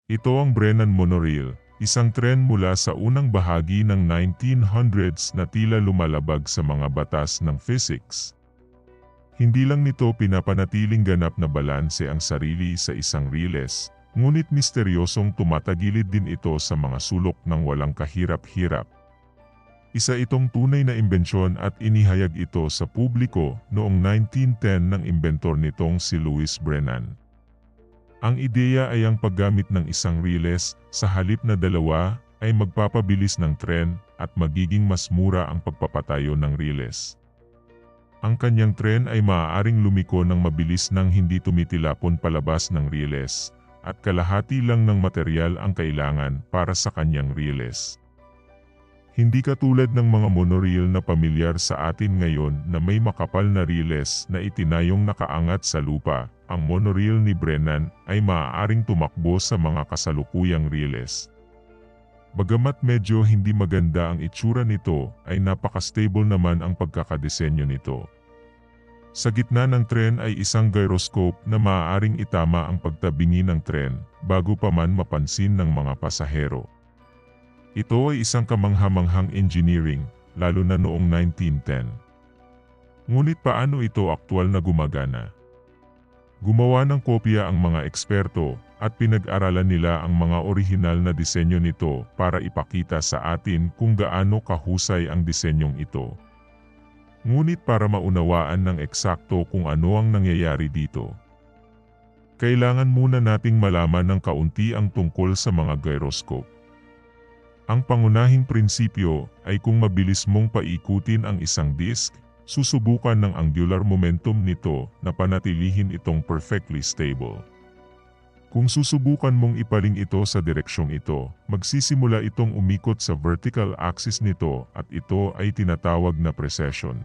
Ito ang Brennan Monorail, isang tren mula sa unang bahagi ng 1900s na tila lumalabag sa mga batas ng physics. Hindi lang nito pinapanatiling ganap na balanse ang sarili sa isang riles, ngunit misteryosong tumatagilid din ito sa mga sulok ng walang kahirap-hirap. Isa itong tunay na imbensyon at inihayag ito sa publiko noong 1910 ng imbentor nitong si Louis Brennan. Ang ideya ay ang paggamit ng isang riles sa halip na dalawa ay magpapabilis ng tren at magiging mas mura ang pagpapatayo ng riles. Ang kanyang tren ay maaaring lumiko ng mabilis nang hindi tumitilapon palabas ng riles at kalahati lang ng materyal ang kailangan para sa kanyang riles. Hindi katulad ng mga monorail na pamilyar sa atin ngayon na may makapal na riles na itinayong nakaangat sa lupa, ang monorail ni Brennan ay maaaring tumakbo sa mga kasalukuyang riles. Bagamat medyo hindi maganda ang itsura nito, ay napaka-stable naman ang pagkakadesenyo nito. Sa gitna ng tren ay isang gyroscope na maaaring itama ang pagtabingi ng tren bago pa man mapansin ng mga pasahero. Ito ay isang kamangha-manghang engineering, lalo na noong 1910. Ngunit paano ito aktual na gumagana? Gumawa ng kopya ang mga eksperto at pinag-aralan nila ang mga orihinal na disenyo nito para ipakita sa atin kung gaano kahusay ang disenyong ito. Ngunit para maunawaan ng eksakto kung ano ang nangyayari dito, kailangan muna nating malaman ng kaunti ang tungkol sa mga gyroscope. Ang pangunahing prinsipyo ay kung mabilis mong paikutin ang isang disk, susubukan ng angular momentum nito na panatilihin itong perfectly stable. Kung susubukan mong ipaling ito sa direksyong ito, magsisimula itong umikot sa vertical axis nito at ito ay tinatawag na precession.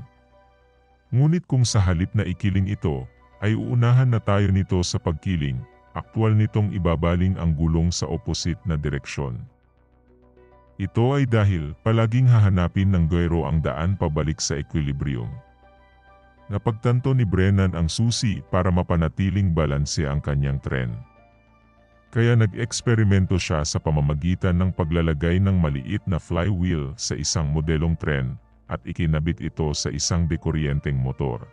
Ngunit kung sa halip na ikiling ito, ay uunahan na tayo nito sa pagkiling, aktwal nitong ibabaling ang gulong sa opposite na direksyon. Ito ay dahil palaging hahanapin ng gyro ang daan pabalik sa equilibrium. Napagtanto ni Brennan ang susi para mapanatiling balanse ang kanyang tren. Kaya nag-eksperimento siya sa pamamagitan ng paglalagay ng maliit na flywheel sa isang modelong tren at ikinabit ito sa isang dekuryenteng motor.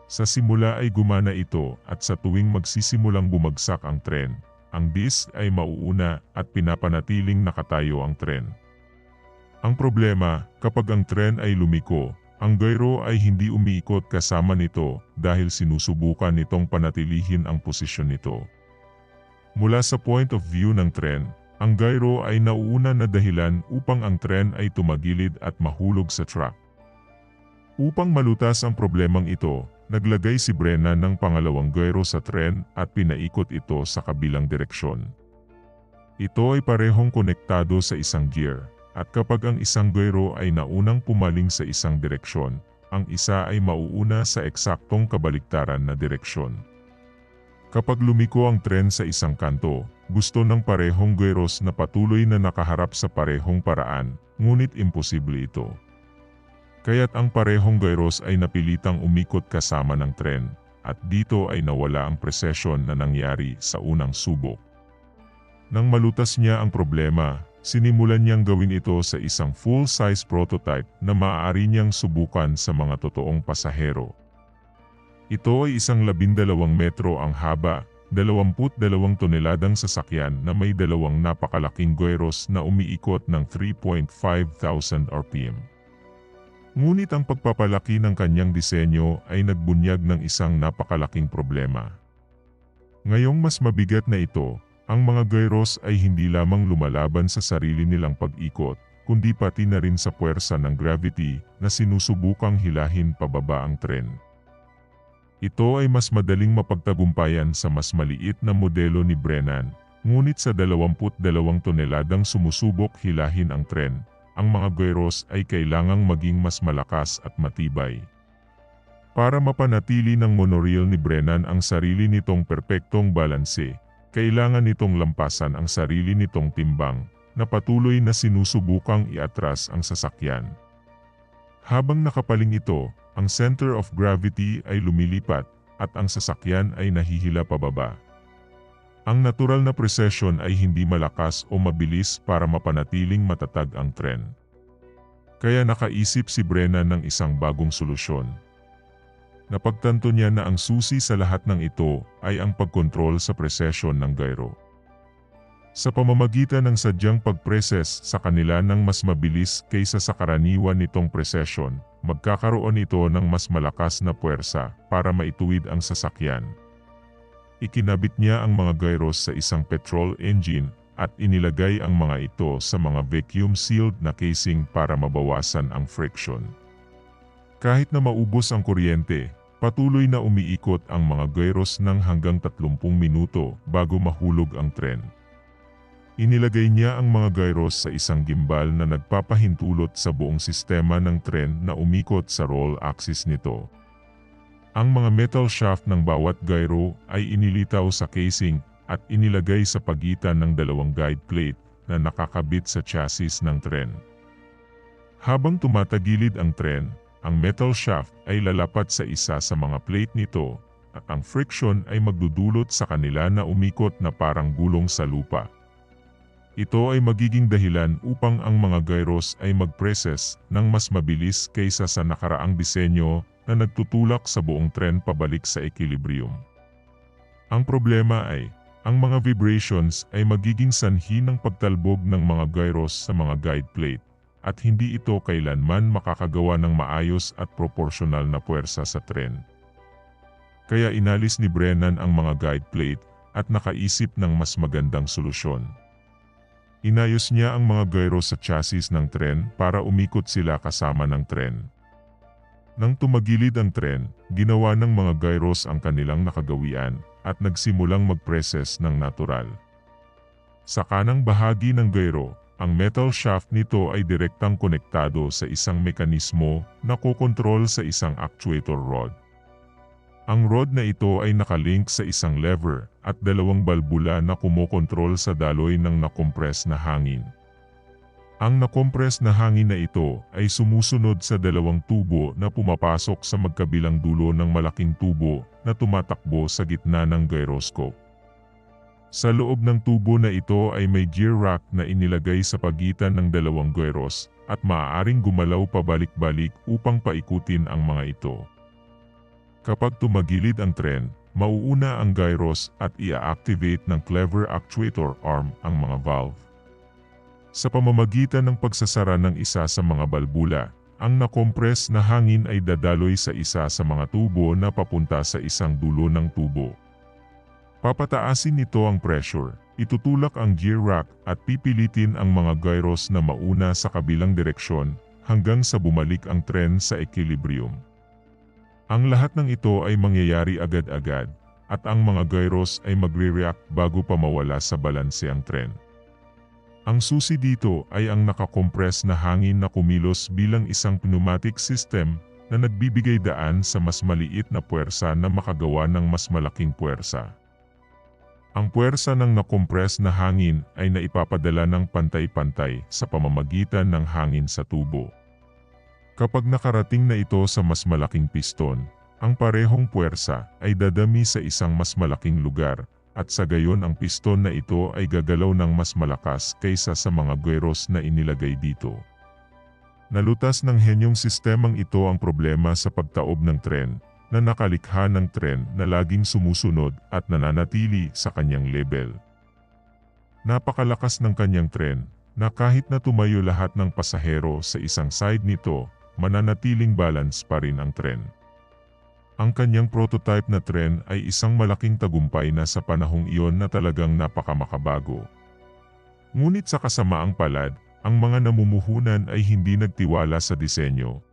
Sa simula ay gumana ito at sa tuwing magsisimulang bumagsak ang tren, ang disk ay mauuna at pinapanatiling nakatayo ang tren. Ang problema, kapag ang tren ay lumiko, ang gyro ay hindi umiikot kasama nito dahil sinusubukan nitong panatilihin ang posisyon nito. Mula sa point of view ng tren, ang gyro ay nauuna na dahilan upang ang tren ay tumagilid at mahulog sa track. Upang malutas ang problemang ito, naglagay si Brennan ng pangalawang gyro sa tren at pinaikot ito sa kabilang direksyon. Ito ay parehong konektado sa isang gear, at kapag ang isang gyro ay naunang pumaling sa isang direksyon, ang isa ay mauuna sa eksaktong kabaliktaran na direksyon. Kapag lumiko ang tren sa isang kanto, gusto ng parehong gyros na patuloy na nakaharap sa parehong paraan, ngunit imposible ito. Kaya't ang parehong gyros ay napilitang umikot kasama ng tren, at dito ay nawala ang precession na nangyari sa unang subok. Nang malutas niya ang problema, sinimulan niyang gawin ito sa isang full-size prototype na maaari niyang subukan sa mga totoong pasahero. Ito ay isang 12 metro ang haba, 22 toneladang sasakyan na may dalawang napakalaking gyros na umiikot ng 3,500 RPM. Ngunit ang pagpapalaki ng kanyang disenyo ay nagbunyag ng isang napakalaking problema. Ngayong mas mabigat na ito, ang mga gyros ay hindi lamang lumalaban sa sarili nilang pag-ikot, kundi pati na rin sa puwersa ng gravity na sinusubukang hilahin pababa ang tren. Ito ay mas madaling mapagtagumpayan sa mas maliit na modelo ni Brennan, ngunit sa 22 toneladang sumusubok hilahin ang tren, ang mga gyros ay kailangang maging mas malakas at matibay. Para mapanatili ng monorail ni Brennan ang sarili nitong perpektong balanse, kailangan nitong lampasan ang sarili nitong timbang, na patuloy na sinusubukang iatras ang sasakyan. Habang nakapaling ito, ang center of gravity ay lumilipat, at ang sasakyan ay nahihila pababa. Ang natural na precession ay hindi malakas o mabilis para mapanatiling matatag ang tren. Kaya nakaisip si Brennan ng isang bagong solusyon. Napagtanto niya na ang susi sa lahat ng ito ay ang pagkontrol sa precession ng gyro. Sa pamamagitan ng sadyang pagpreses sa kanila ng mas mabilis kaysa sa karaniwan nitong precession, magkakaroon ito ng mas malakas na puwersa para maituwid ang sasakyan. Ikinabit niya ang mga gyros sa isang petrol engine at inilagay ang mga ito sa mga vacuum-sealed na casing para mabawasan ang friction. Kahit na maubos ang kuryente, patuloy na umiikot ang mga gyros ng hanggang 30 minuto bago mahulog ang tren. Inilagay niya ang mga gyros sa isang gimbal na nagpapahintulot sa buong sistema ng tren na umikot sa roll axis nito. Ang mga metal shaft ng bawat gyro ay inilitaw sa casing at inilagay sa pagitan ng dalawang guide plate na nakakabit sa chassis ng tren. Habang tumatagilid ang tren, ang metal shaft ay lalapat sa isa sa mga plate nito at ang friction ay magdudulot sa kanila na umikot na parang gulong sa lupa. Ito ay magiging dahilan upang ang mga gyros ay mag-preses ng mas mabilis kaysa sa nakaraang disenyo na nagtutulak sa buong tren pabalik sa equilibrium. Ang problema ay, ang mga vibrations ay magiging sanhi ng pagtalbog ng mga gyros sa mga guide plate, at hindi ito kailanman makakagawa ng maayos at proporsyonal na puwersa sa tren. Kaya inalis ni Brennan ang mga guide plate at nakaisip ng mas magandang solusyon. Inayos niya ang mga gyros sa chassis ng tren para umikot sila kasama ng tren. Nang tumagilid ang tren, ginawa ng mga gyros ang kanilang nakagawian at nagsimulang mag-preses ng natural. Sa kanang bahagi ng gyro, ang metal shaft nito ay direktang konektado sa isang mekanismo na kokontrol sa isang actuator rod. Ang rod na ito ay nakalink sa isang lever at dalawang balbula na kumokontrol sa daloy ng nakompress na hangin. Ang nakompress na hangin na ito ay sumusunod sa dalawang tubo na pumapasok sa magkabilang dulo ng malaking tubo na tumatakbo sa gitna ng gyroscope. Sa loob ng tubo na ito ay may gear rack na inilagay sa pagitan ng dalawang gyros at maaaring gumalaw pabalik-balik upang paikutin ang mga ito. Kapag tumagilid ang tren, mauuna ang gyros at i-activate ng clever actuator arm ang mga valve. Sa pamamagitan ng pagsasara ng isa sa mga balbula, ang nakompress na hangin ay dadaloy sa isa sa mga tubo na papunta sa isang dulo ng tubo. Papataasin nito ang pressure, itutulak ang gear rack at pipilitin ang mga gyros na mauna sa kabilang direksyon hanggang sa bumalik ang tren sa equilibrium. Ang lahat ng ito ay mangyayari agad-agad at ang mga gyros ay magre-react bago pa mawala sa balanse ang tren. Ang susi dito ay ang nakakompress na hangin na kumilos bilang isang pneumatic system na nagbibigay daan sa mas maliit na puwersa na makagawa ng mas malaking puwersa. Ang puwersa ng nakompress na hangin ay naipapadala ng pantay-pantay sa pamamagitan ng hangin sa tubo. Kapag nakarating na ito sa mas malaking piston, ang parehong puwersa ay dadami sa isang mas malaking lugar, at sa gayon ang piston na ito ay gagalaw ng mas malakas kaysa sa mga gyros na inilagay dito. Nalutas ng henyong sistemang ito ang problema sa pagtaob ng tren, na nakalikha ng tren na laging sumusunod at nananatili sa kanyang level. Napakalakas ng kanyang tren, na kahit na tumayo lahat ng pasahero sa isang side nito, mananatiling balance pa rin ang tren. Ang kanyang prototype na tren ay isang malaking tagumpay na sa panahong iyon na talagang napakamakabago. Ngunit sa kasamaang palad, ang mga namumuhunan ay hindi nagtiwala sa disenyo.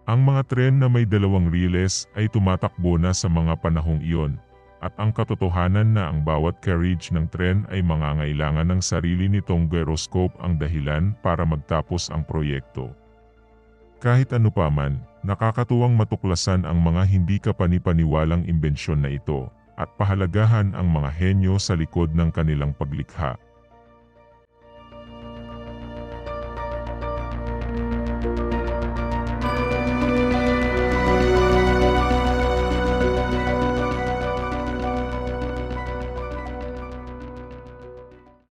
Ang mga tren na may dalawang riles ay tumatakbo na sa mga panahong iyon, at ang katotohanan na ang bawat carriage ng tren ay mangangailangan ng sarili nitong gyroscope ang dahilan para magtapos ang proyekto. Kahit ano paman, nakakatuwang matuklasan ang mga hindi kapanipaniwalang imbensyon na ito, at pahalagahan ang mga henyo sa likod ng kanilang paglikha.